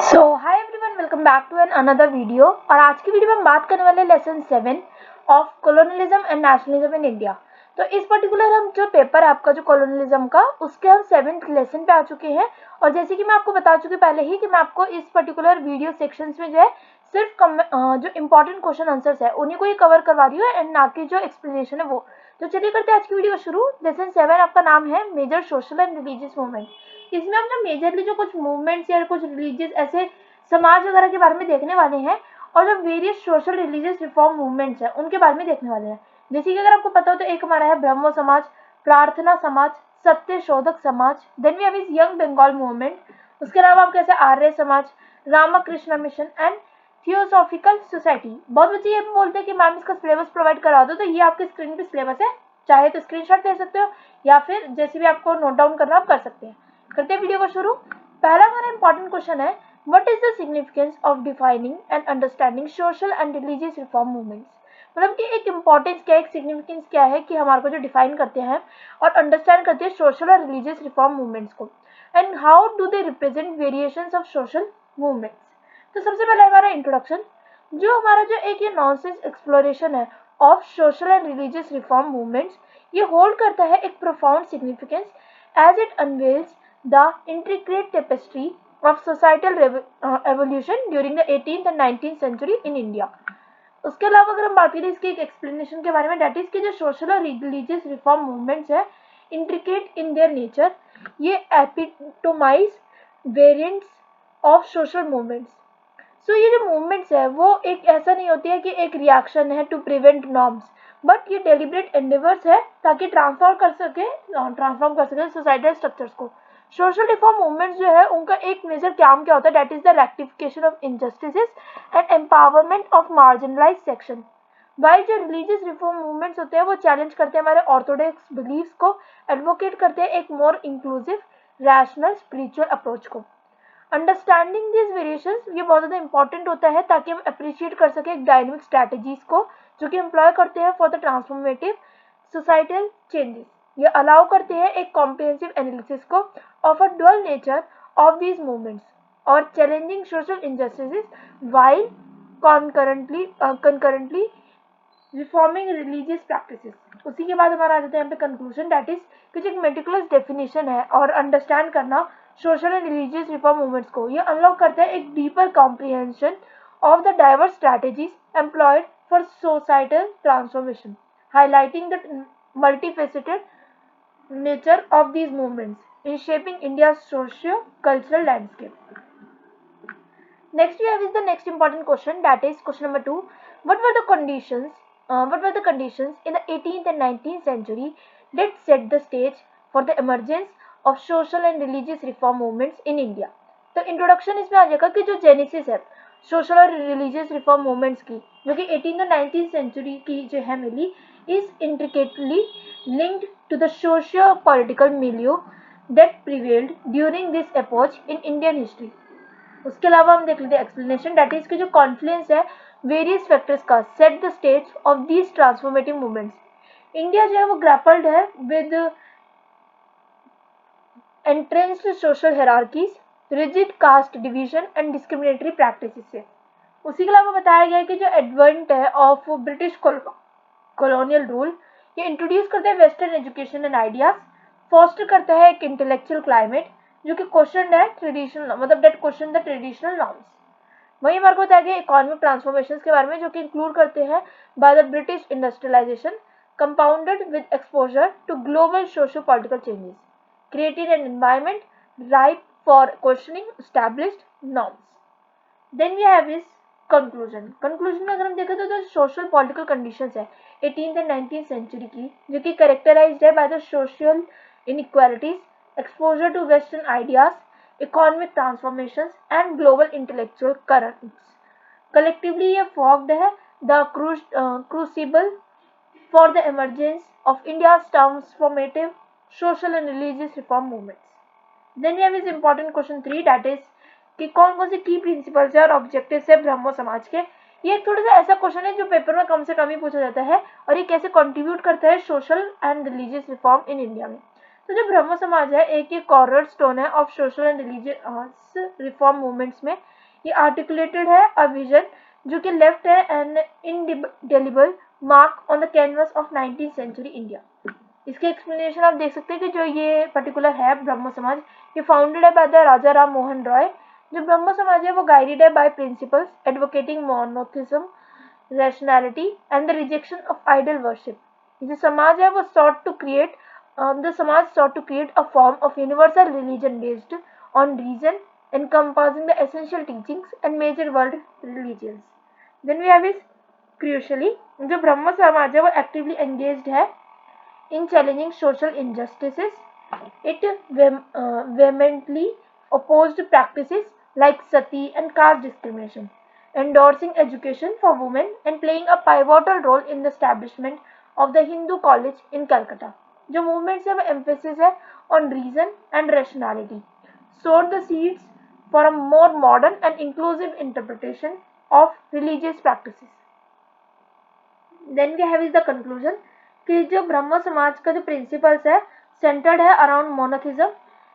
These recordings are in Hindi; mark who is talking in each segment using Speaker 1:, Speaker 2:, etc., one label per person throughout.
Speaker 1: So hi everyone, welcome back to an another video. और आज की वीडियो में हम बात करने वाले lesson 7 of colonialism and nationalism in India. तो इस पर्टिकुलर हम जो पेपर है आपका जो कॉलोनियलिज्म का, उसके हम 7th लेसन पे आ चुके हैं। और जैसे कि मैं आपको बता चुकी पहले ही कि मैं आपको इस पर्टिकुलर वीडियो सेक्शंस में जो है सिर्फ जो इंपॉर्टेंट क्वेश्चन आंसर्स है उन्हीं को ही कवर करवा रही हूँ एंड ना कि जो एक्सप्लेनेशन है वो। तो चलिए करते हैं आज की वीडियो शुरू। लेसन 7 आपका नाम है major social and religious movement. इसमें हम जो मेजरली जो कुछ मूवमेंट्स या कुछ रिलीजियस ऐसे समाज वगैरह के बारे में देखने वाले हैं और जो various social religious reform movements हैं उनके बारे में देखने वाले हैं। जैसे कि अगर आपको पता हो तो एक हमारा है ब्रह्मो समाज, प्रार्थना समाज, Satya Shodhak Samaj, then we have is young Bengal movement. उसके अलावा आप कैसे Arya Samaj, Ramakrishna mission and theosophical society. बहुत बच्चे ये भी बोलते हैं कि मैम इसका सिलेबस प्रोवाइड करा दो, तो ये आपके स्क्रीन पे सिलेबस है, चाहे तो स्क्रीनशॉट ले सकते हो या फिर जैसे भी आपको नोट डाउन करना आप कर सकते हैं। करते हैं वीडियो को शुरू। पहला हमारा इंपॉर्टेंट क्वेश्चन है, what is the significance of defining and understanding social and religious reform movements. मतलब कि एक इंपॉर्टेंस क्या है, एक सिग्निफिकेंस क्या है कि हमारे को जो डिफाइन करते हैं और अंडरस्टैंड करते हैं सोशल और रिलीजियस रिफॉर्म मूवमेंट्स को, and how do they represent variations of social movements. तो सबसे पहले हमारा इंट्रोडक्शन, जो हमारा जो एक ये नॉनसेंस एक्सप्लोरेशन है of social and religious reform movements, ये होल्ड करता है एक profound significance as it unveils the intricate tapestry of societal evolution during the 18th and 19th century in India। उसके अलावा अगर हम बात करें इसके एक एक्सप्लेनेशन के बारे में, डेट इज के जो सोशल और रिलीजियस रिफॉर्म मूवमेंट्स है इंट्रिकेट इन देयर नेचर, ये एपिटोमाइज वेरिएंट्स ऑफ सोशल मूवमेंट्स। सो ये जो मूवमेंट्स है वो एक ऐसा नहीं होती है कि एक रिएक्शन है टू प्रिवेंट नॉर्म्स, बट ये डेलिब्रेट एंडेवर्स है ताकि ट्रांसफॉर्म कर सके सोसाइटल स्ट्रक्चर्स को। सोशल रिफॉर्म मूवमेंट्स जो है उनका एक मेजर काम क्या होता है, that is the rectification of injustices and empowerment of marginalised section. While जो रिलीजियस रिफॉर्म मूवमेंट्स होते हैं वो चैलेंज करते हैं हमारे ऑर्थोडॉक्स बिलीफ्स को, एडवोकेट करते हैं एक more inclusive rational spiritual approach को। अंडरस्टैंडिंग दिस वेरिएशंस ये बहुत ज़्यादा इंपॉर्टेंट होता है ताकि हम अप्रिशिएट कर सकें एक डायनेमिक स्ट्रैटेजीज को जो कि एम्प्लॉय करते हैं for the transformative societal changes. ये अलाउ करते हैं एक कॉम्प्रिहेंसिव एनालिसिस को of a dual nature of these movements और challenging social injustices while concurrently reforming religious practices. उसी के बाद हमारा आ जाता है यहाँ पे कंक्लूजन, दैट इज कुछ एक मेटिकुलस डेफिनेशन है और अंडरस्टैंड करना social and religious reform movements को। ये अनलॉक करता है एक deeper comprehension of the diverse strategies employed for societal transformation, highlighting the multifaceted nature of these movements in shaping India's socio-cultural landscape. Next we have is the next important question, that is question number 2. What were the conditions? What were the conditions in the 18th and 19th century that set the stage for the emergence of social and religious reform movements in India? तो इंट्रोडक्शन इसमें आ जाएगा कि जो जेनेसिस है सोशल और रिलीजियस रिफॉर्म मूवमेंट्स की, जो कि 18th और 19th सेंचुरी की जो है मिली, is intricately linked to the socio-political milieu that prevailed during this epoch in Indian history। उसके अलावा हम देख लेते हैं एक्सप्लेनेशन, दैट इज के जो कॉन्फ्लुएंस है वेरियस फैक्टर्स का set the stage of these transformative movements. India जो है वो ग्रैपल्ड है with entrenched social hierarchies, rigid caste division and discriminatory practices से। उसी के अलावा बताया गया है कि जो एडवेंट है ऑफ ब्रिटिश कॉलोनियल रूल, ये इंट्रोड्यूस करता है western education and ideas, foster करता है एक इंटेलेक्चुअल क्लाइमेट जो कि क्वेश्चन है ट्रेडिशनल, मतलब that question the traditional norms. वही हमारे को बताया गया इकोनॉमिक ट्रांसफॉर्मेशन के बारे में जो कि इंक्लूड करते हैं by the British industrialization compounded with exposure to global socio political changes, created an environment ripe for questioning established norms. Then we have is conclusion में अगर हम देखें तो जो सोशल पॉलिटिकल कंडीशंस है 18th एंड 19th सेंचुरी की, जो कि कैरेक्टराइज्ड है by the social inequalities, exposure to western ideas, economic transformations and global intellectual currents, collectively ये फॉर्म्ड है the crucible for the emergence of India's transformative social and religious reform movements. Then we have is important question 3, that is कि कौन कौन से की प्रिंसिपल्स है और ऑब्जेक्टिव्स है ब्रह्मो समाज के। ये एक थोड़ा सा ऐसा क्वेश्चन है जो पेपर में कम से कम ही पूछा जाता है और ये कैसे कंट्रीब्यूट करता है social and religious reform in India में। तो जो ब्रह्मो समाज है एक ये कॉर्नर स्टोन है of social and religious reform movements में, ये आर्टिकुलेटेड है अ विजन जो कि लेफ्ट है an indelible mark on the canvas of 19th century India. इसके एक्सप्लेनेशन आप देख सकते हैं कि जो ये पर्टिकुलर है ब्रह्मो समाज, ये फाउंडेड है बाय द राजा राम मोहन रॉय। जो ब्रह्मो समाज है वो गाइडेड है by principles advocating monotheism, rationality and the rejection of idol worship. ये जो समाज है वो the Samaj sought to create a form of universal religion based on reason, encompassing the essential teachings and major world religions. Then we have is crucially, जो ब्रह्म समाज है वो actively engaged है in challenging social injustices. It vehemently opposed practices like sati and caste discrimination, endorsing education for women and playing a pivotal role in the establishment of the Hindu College in Calcutta. जो मूवमेंट्स है वो एम्फेसिस है on reason and rationality, sowed the seeds for a more modern and inclusive interpretation of religious practices. Then we have is the conclusion कि जो ब्रह्म समाज का जो प्रिंसिपल्स है सेंटर्ड है around monotheism,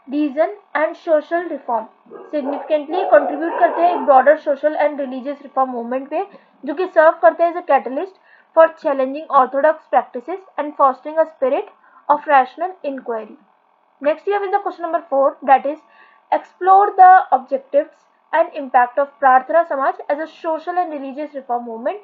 Speaker 1: reason and social reform, significantly contribute करते हैं एक broader social and religious reform movement पे, जो कि सर्व करते हैं as a catalyst for challenging orthodox practices and fostering a spirit of rational inquiry. Next here is the question number 4, that is explore the objectives and impact of प्रार्थना समाज as a social and religious reform movement.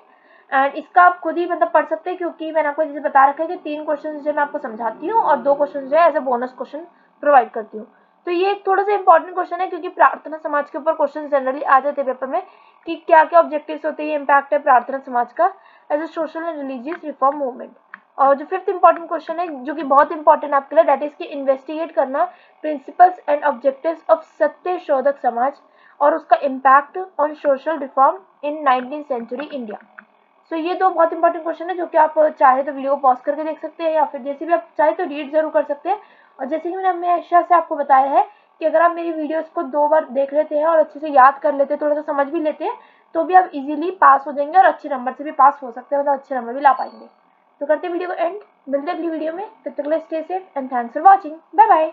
Speaker 1: And इसका आप खुद ही मतलब पढ़ सकते हैं क्योंकि मैंने आपको जैसे बता रखा है कि 3 क्वेश्चन जो मैं आपको समझाती हूँ और 2 क्वेश्चन जो है as a bonus question provide करती हूँ। तो ये एक थोड़ा सा इंपॉर्टेंट क्वेश्चन है क्योंकि प्रार्थना समाज के ऊपर क्वेश्चन जनरली आ जाते हैं पेपर में कि क्या क्या ऑब्जेक्टिव्स होते हैं, इम्पैक्ट है प्रार्थना समाज का as a social and religious reform movement. और जो 5th इंपॉर्टेंट क्वेश्चन है जो कि बहुत इंपॉर्टेंट आपके लिए, दैट इज कि इन्वेस्टिगेट करना principles and objectives of Satya Shodhak Samaj और उसका impact on social reform in 19th century India. So ये 2 बहुत इंपॉर्टेंट क्वेश्चन है जो कि आप चाहे तो वीडियो को पॉज करके देख सकते हैं या फिर जैसे भी आप चाहे तो रीड जरूर कर सकते हैं। और जैसे कि मैंने हमेशा से आपको बताया है कि अगर आप मेरी वीडियोस को 2 बार देख लेते हैं और अच्छे से याद कर लेते हैं, थोड़ा सा समझ भी लेते हैं, तो भी आप इजीली पास हो जाएंगे और अच्छे नंबर से भी पास हो सकते हैं, मतलब अच्छे नंबर भी ला पाएंगे। तो करते हैं वीडियो को एंड, मिलते हैं अगली वीडियो में, तब तक के लिए stay safe and thanks for watching, bye bye.